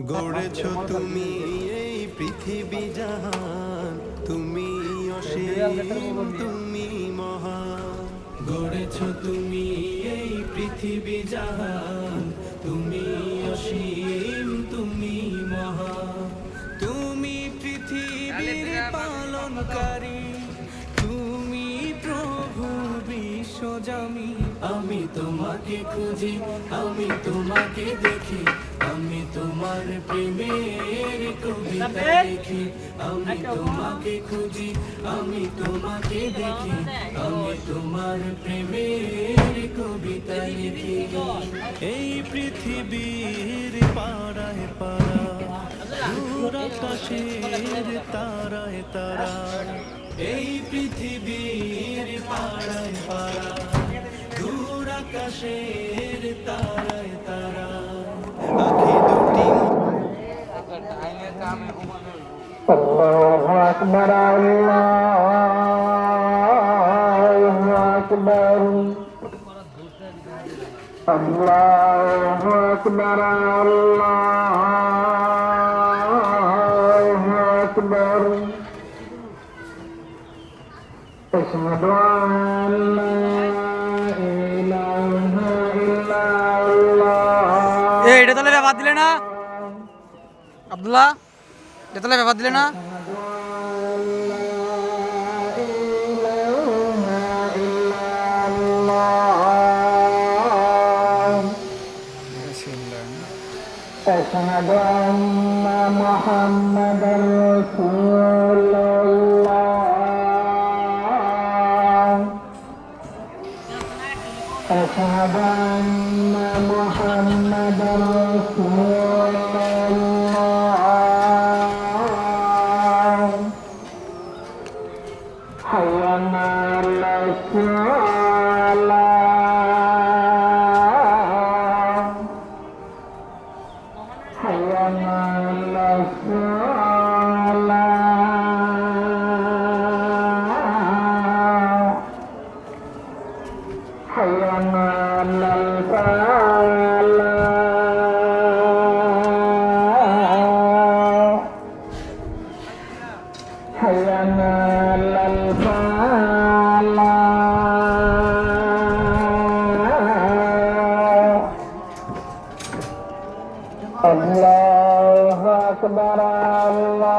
গড়েছ তুমি এই পৃথিবী জাহান, তুমি অসীম তুমি মহান। গড়েছ তুমি এই পৃথিবী জাহান, তুমি অসীম তুমি মহান। তুমি পৃথিবীর পালনকারী, তুমি প্রভু বিশ্বজামি। আমি তোমাকে খুঁজি, আমি তোমাকে দেখি, আমি তোমার প্রেমের কবিতা লিখি। আমি তোমাকে খুঁজি, আমি তোমাকে দেখি, আমি তোমার প্রেমের কবিতা লিখি। এই পৃথিবীর পাড়ায় পাড়া, দূর আকাশের তারায় তারা। এই পৃথিবীর পাড়ায় পাড়া, দূর আকাশের তারায় তারা। আখি দুটি আল্লাহু আকবার, আল্লাহু আকবার, আল্লাহু আকবার, আল্লাহু আকবার। আশহাদু আন লা ইলাহা ইল্লাল্লাহ। এটা তাহলে ব্যাপার দিলে না আব্দুল্লাহ, এটা তাহলে ব্যাপার দিলে না। أشهد أن محمدا رسول الله. أشهد أن محمدا رسول الله. حي على الصلاة، حي على الصلاة، حي على الفلاح، حي على الفلاح. الله أكبر، الله